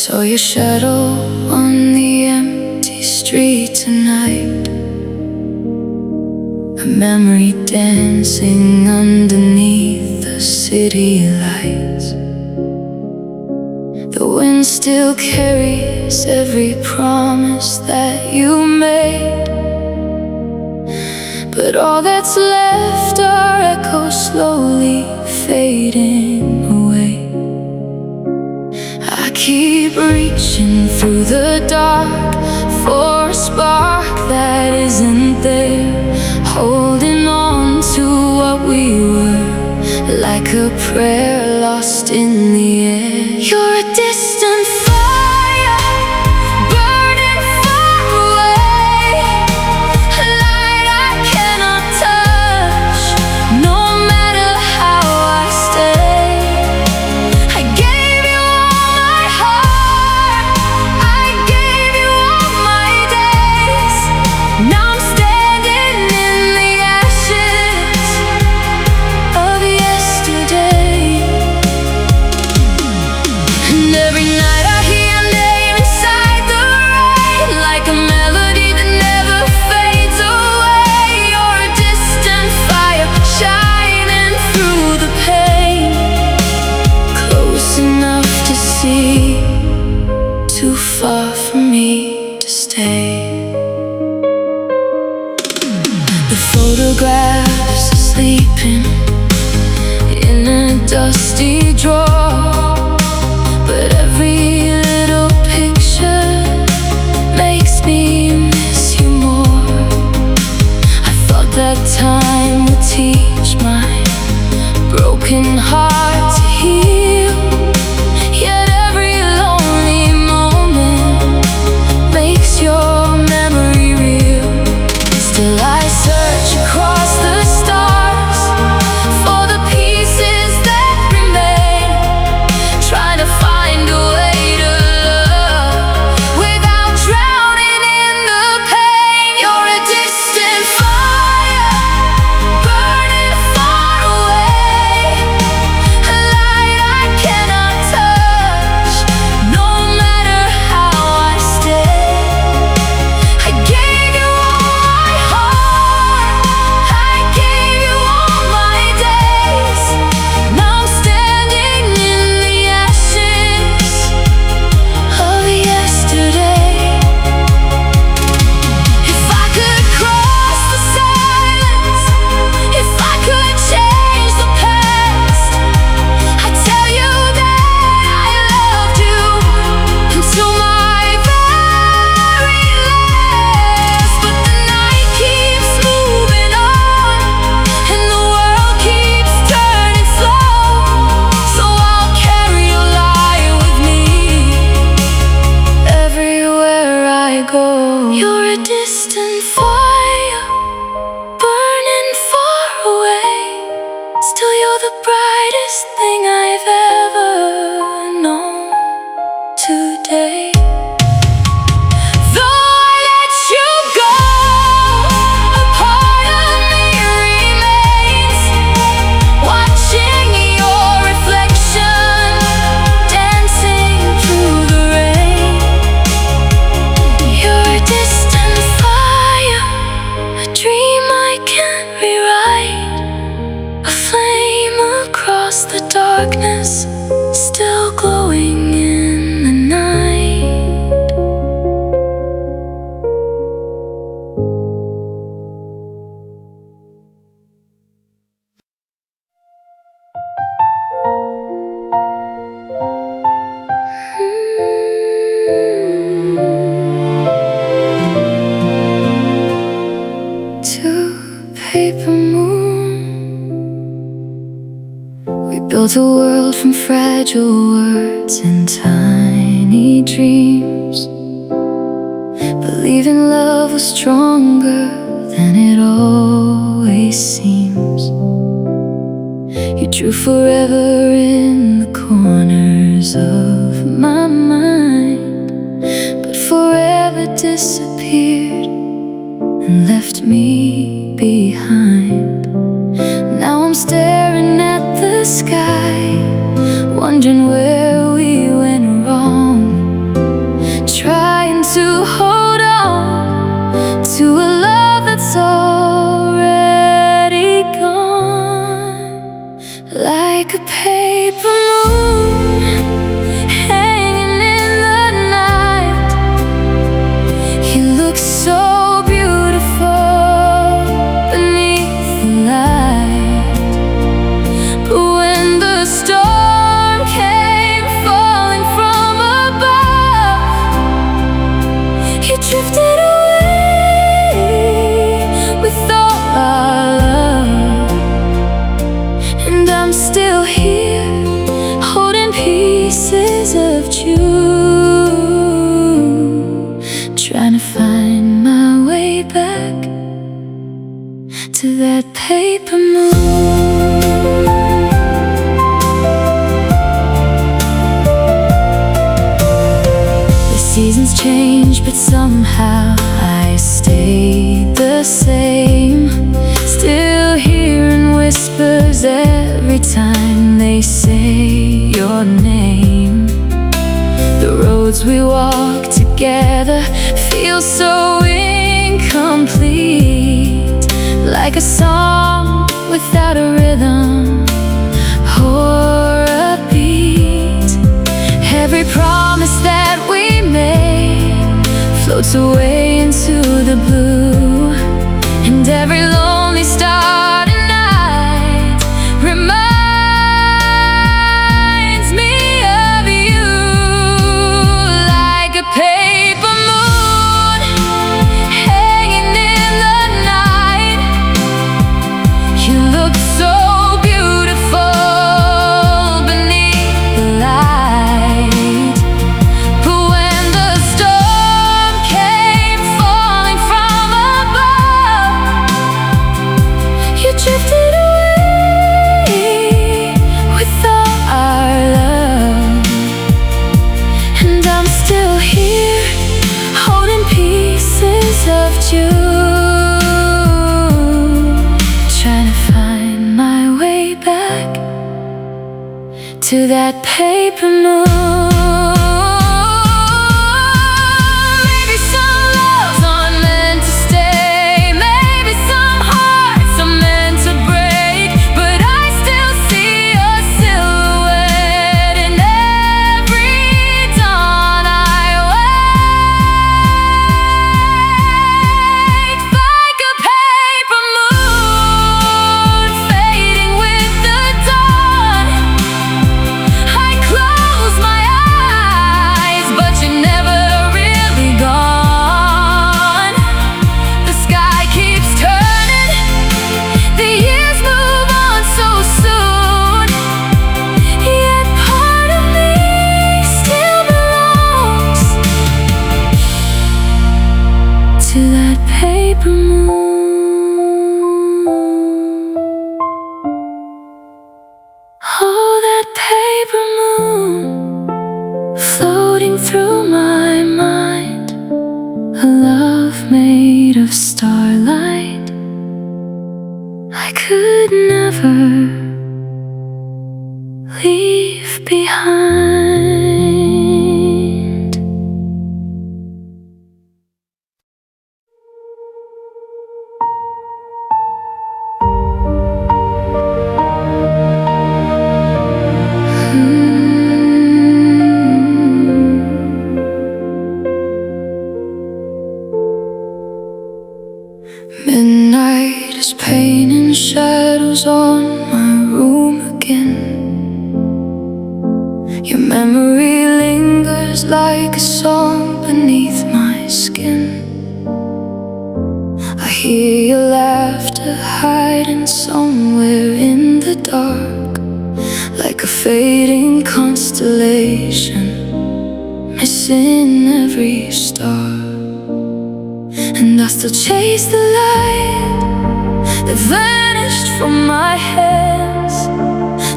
Saw your shadow on the empty street tonight, a memory dancing underneath the city lights. The wind still carries every promise that you made, but all that's left are echoes slowly fading away. I keep reaching through the dark for a spark that isn't there, holding on to what we were, like a prayer lost in the air. You're a distant fire, burning far away, a light I cannot touch, no matter how I stay. I gave you all my heart, I gave you all my days. Now I'm standing in the ashes of yesterday. And every night I hear your name inside the rain, like a melody that never fades away. You're a distant fire, shining through the pain, close enough to see, too far from me to stay. The photographs are sleeping in a dusty drawer, but every little picture makes me miss you more. I thought that time would teach my broken heart to heal, yet every lonely moment makes your memory real. Still I search across the stars for the pieces that remain, trying to find a way to love without drowning in the pain. You're a distant fire, burning far away, a light I cannot touch, no matter how I stay. I gave you all my heart, I gave you all my days. Now I'm standing in the ashes of yesterday. If I could cross the silence, if I could change the past, I'd tell you that I loved you until my very last. But the night keeps moving on, and the world keeps turning slow, so I'll carry your light with me everywhere I go. You're a distant fire, burning far away, still you're the brightest thing I've ever known today. Though I let you go, a part of me remains, watching your reflection dancing through the rain. You're a distant fire, a dream I can't rewrite, a flame across the darkness, still glowing in the night. To paper moon, we built a world from fragile words and tiny dreams, believing love was stronger than it always seems. You drew forever in the corners of my mind, but forever disappeared and left me behind. Now I'm staring at the sky, wondering where we went wrong. paper moon hanging in the night. You look so beautiful beneath the light. But when the storm came falling from above, you drifted away with all our love. And I'm still here, holding pieces of June, trying to find my way back to that paper moon. The seasons change, but somehow I stayed the same. Still hearing whispers every time they say your name. The roads we walk together feel so incomplete, like a song without a rhythm or a beat. Every promise that we made floats away into the blue, and every lonely star tonight reminds me of you. Like a paper moon hanging in the night, you look so beautiful beneath the light. But when the storm came falling from above, you drifted away with all our love. And I'm still here, holding pieces of June, trying to find my way back to that paper moon. Maybe some loves aren't meant to stay, maybe some hearts are meant to break, but I still see your silhouette in every dawn I wake. Like a paper moon fading with the dawn, I close my eyes, but you're never really gone. The sky keeps turning, the years move on so soon, yet part of me still belongs to that paper moon. Oh, that paper moon floating through my mind, a love made of starlight I could never leave behind. Midnight is painting shadows on my room again. Your memory lingers like a song beneath my skin. I hear your laughter hiding somewhere in the dark, like a fading constellation, missing every star. And I still chase the light that vanished from my hands,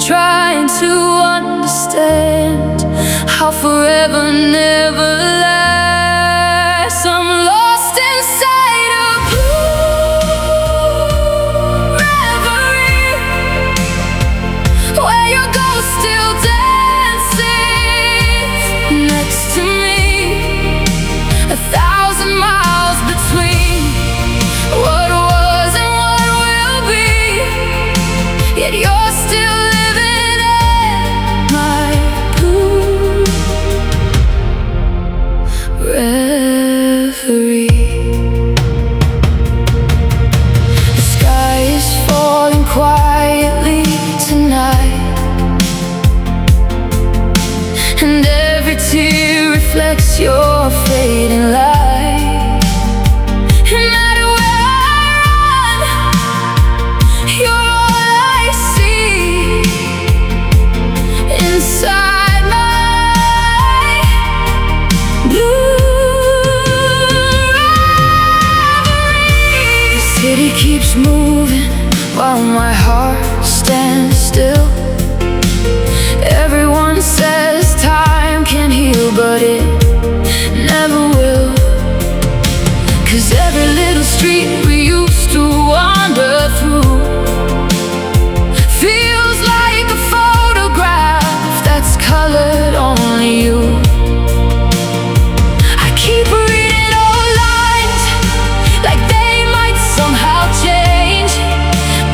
trying to understand how forever never lasts. I'm lost inside a blue reverie, where your ghost still dances next to me. 1,000 miles between what was and what will be, yet you're still living in and every tear reflects your fading light. No matter where I run, you're all I see inside my blue reverie. The city keeps moving while my heart stands still. Everyone says time can heal, but it never will. 'Cause every little street we used to wander through feels like a photograph that's colored only you. I keep reading old lines like they might somehow change,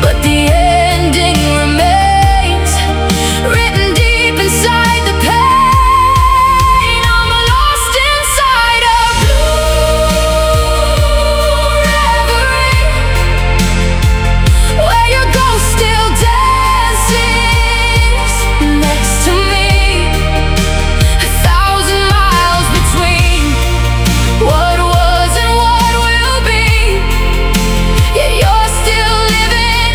but the ending remains written deep inside the pain. I'm lost inside a blue reverie, where your ghost still dances next to me. 1,000 miles between what was and what will be, yet you're still living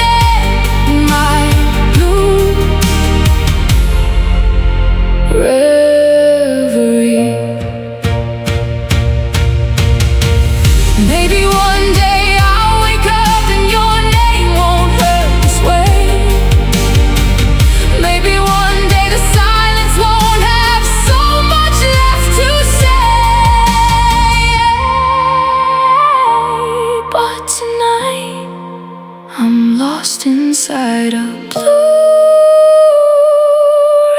in my blue reverie. Maybe one day I'll wake up and your name won't hurt this way. Maybe one day the silence won't have so much left to say. But tonight I'm lost inside a blue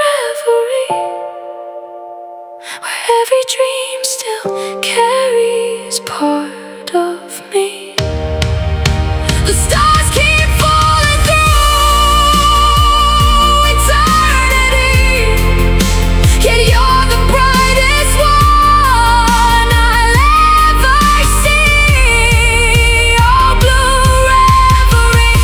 reverie, where every dream still carries part of me. The stars keep falling through eternity, yet you're the brightest one I'll ever see. Oh, blue reverie,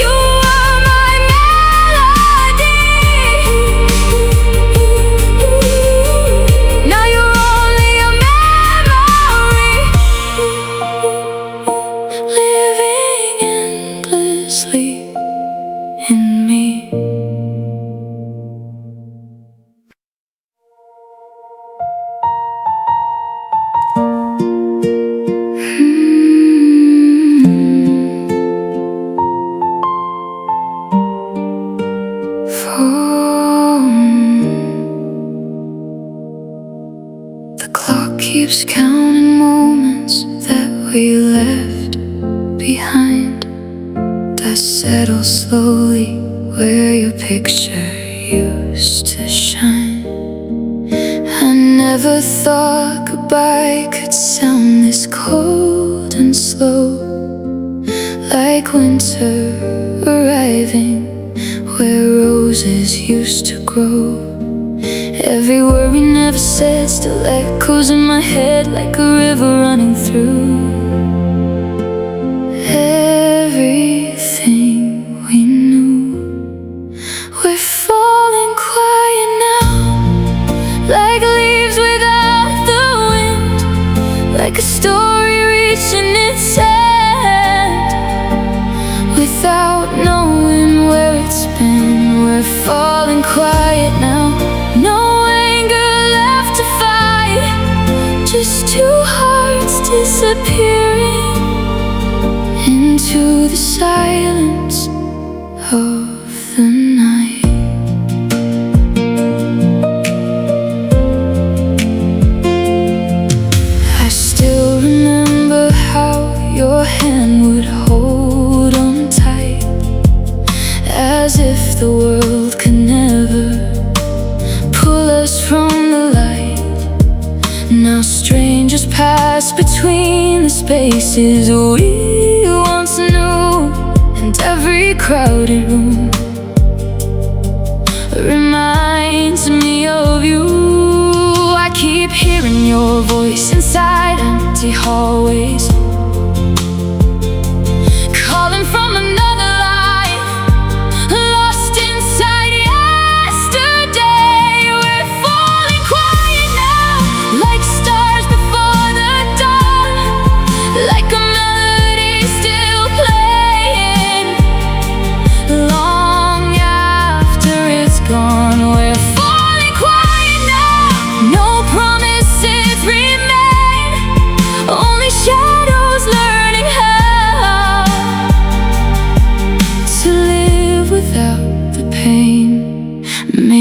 you are my melody. Now you're only a memory, living endlessly in me. The clock keeps counting moments that we left behind, that settle slowly where your picture used to shine. I never thought goodbye could sound this cold and slow, like winter arriving where roses used to grow. Every word we never said still echoes in my head like a river running through everything we knew. We're falling quiet now, like leaves without the wind, like a story reaching its end without knowing where it's been. We're falling quiet now, no anger left to fight, just two hearts disappearing into the silence of the night. I still remember how your hand would hold on tight, as if the world could never pull us from the light. Now strangers pass between the spaces we once knew, and every crowded room reminds me of you. I keep hearing your voice inside empty hallways, calling from another life, lost inside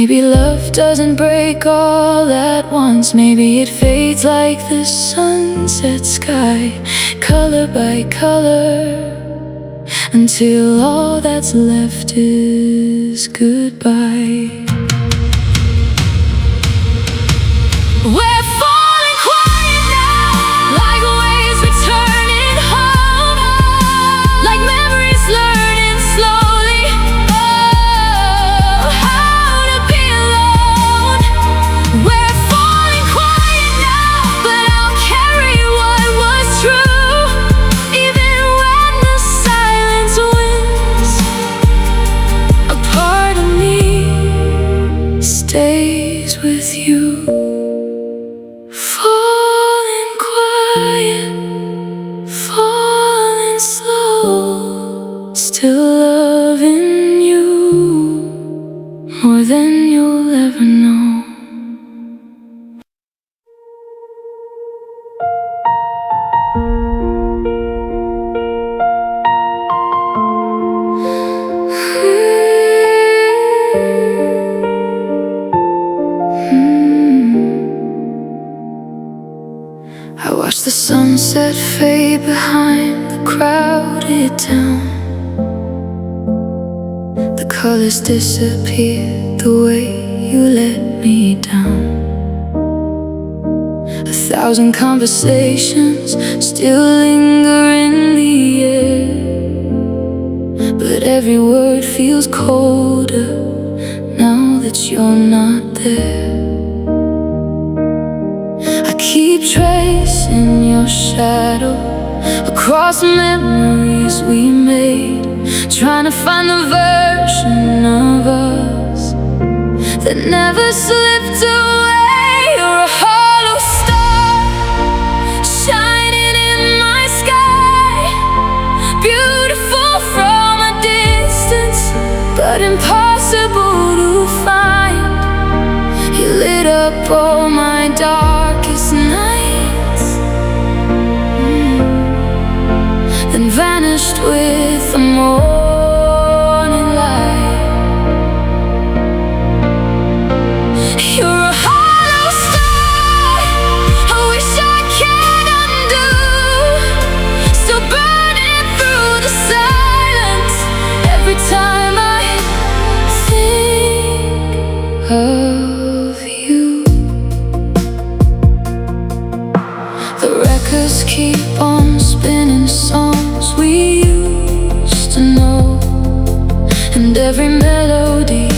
Maybe love doesn't break all at once. Maybe it fades like the sunset sky, color by color, until all that's left is goodbye. We're falling quiet now, like waves returning home, like memories learning slowly, oh, how to be alone. We're falling quiet now, but I'll carry what was true, even when the silence wins. A part of me stays with you. Falling quiet, falling slow, still loving you more than you'll ever know. I watch the sunset fade behind the crowded town. The colors disappear the way you let me down. 1,000 conversations still linger in the air, but every word feels colder now that you're not there. I keep tracing your shadow across memories we made, trying to find the version of us that never slipped away. You're a hollow star shining in my sky, beautiful from a distance, but impossible to find. You lit up all my darkest nights, then vanished with the morning light. You're a hollow star I wish I could undo, still burning through the silence every time I think of you. The records keep on spinning, songs we used to know, and every melody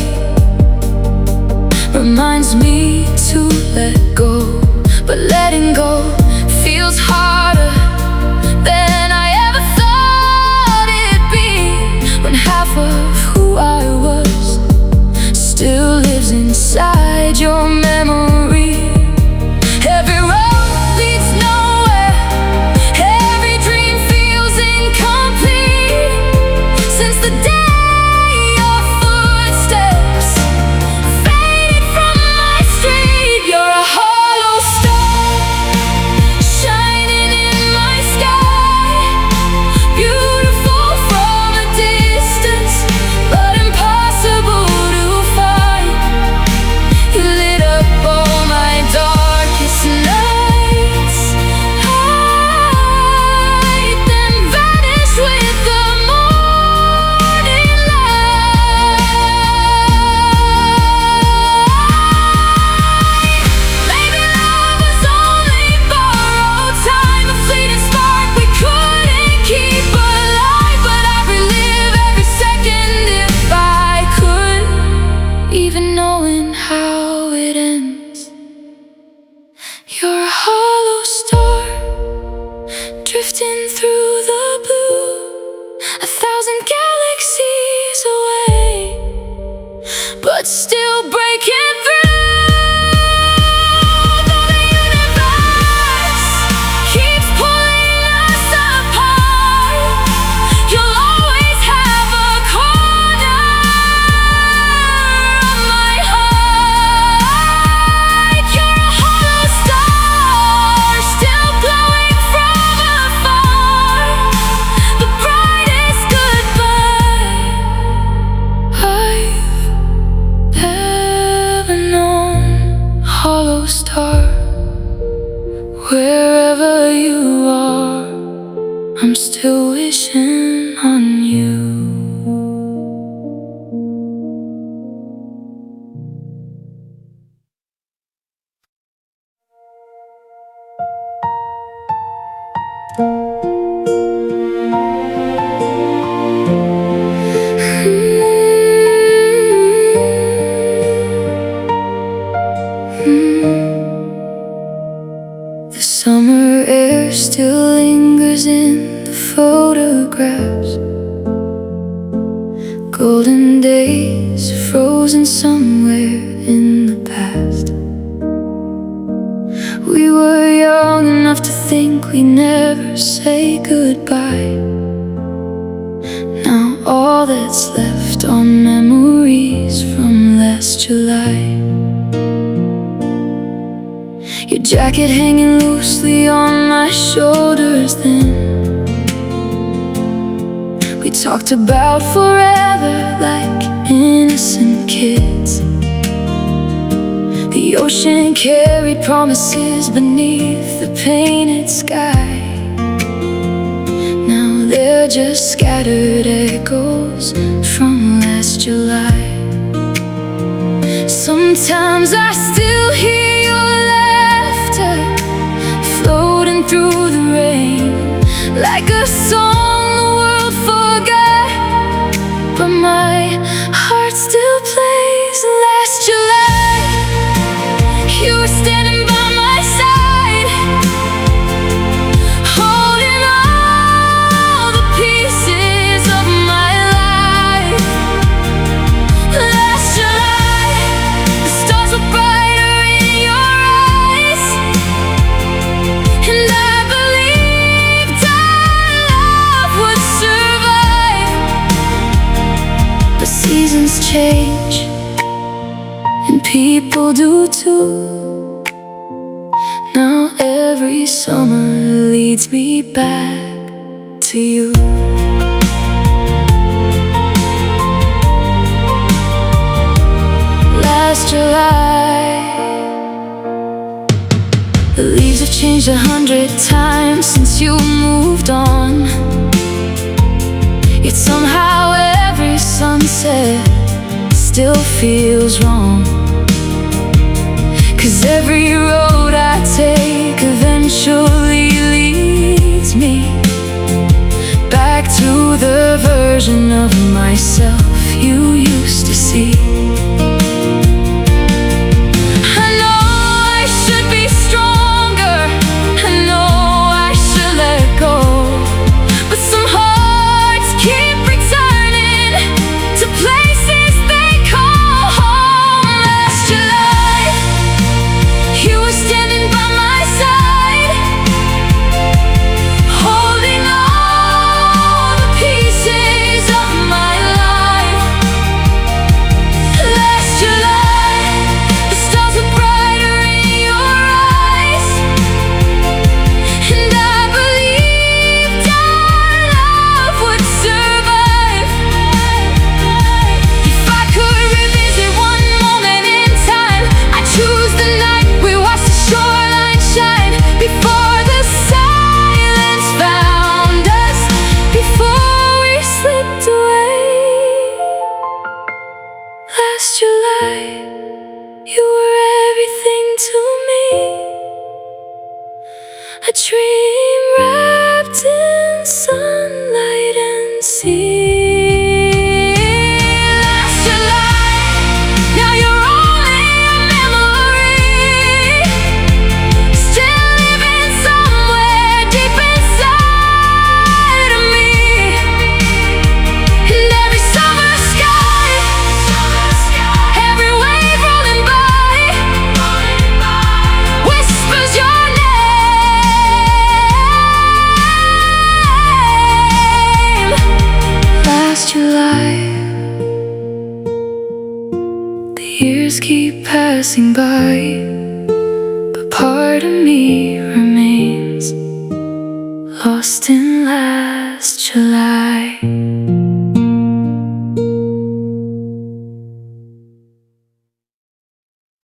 reminds me to let go. But letting go feels harder than I ever thought it'd be, when half of who I was still lives inside your memory. Every road leads nowhere, every dream feels incomplete, since the day your footsteps faded from my street. You're a hollow star shining in my sky, beautiful from a distance, but impossible to find. You lit up all my darkest nights, hide, then vanish with the morning light. Maybe love was only borrowed time, a fleeting spark we couldn't keep alive, but I'd relive every second if I could, even knowing how it ends. You're a hollow star drifting through the blue, 1,000 galaxies away, but still breaking through. Though the universe keeps pulling us apart, you'll always have a corner of my heart. You're a hollow star still glowing from afar, the brightest goodbye I've ever jacket hanging loosely on my shoulders then. We talked about forever like innocent kids. The ocean carried promises beneath the painted sky. Now they're just scattered echoes from last July. Sometimes I still hear your laughter floating through the rain, like a song the world forgot, but my heart still plays. Last July, you were standing by my side, holding all the pieces of my life. Last July, the stars were brighter in your eyes, and I believed our love would survive. But seasons change, and people do too. Now every summer leads me back to you. Last July, the leaves have changed 100 times since you moved on. Yet somehow every sunset still feels wrong. 'Cause every road I take eventually leads me back to the version of myself you used to see. I know I should be stronger, I know I should let go, but some hearts keep returning to places they call home. Last July, you were standing by my side, holding all the pieces of my life. Last July, the stars were brighter in your eyes, and I believed our love would survive. If I could revisit one moment in time, I'd choose the night we watched the shoreline shine, before the silence found us, before we slipped away. Last July, you were everything to me, a dream wrapped in sunlight and sea. Last July, now you're only a memory, still living somewhere deep inside of me. And every summer sky, every wave rolling by, whispers your name. Last July, the years keep passing by, but part of me remains lost in last July.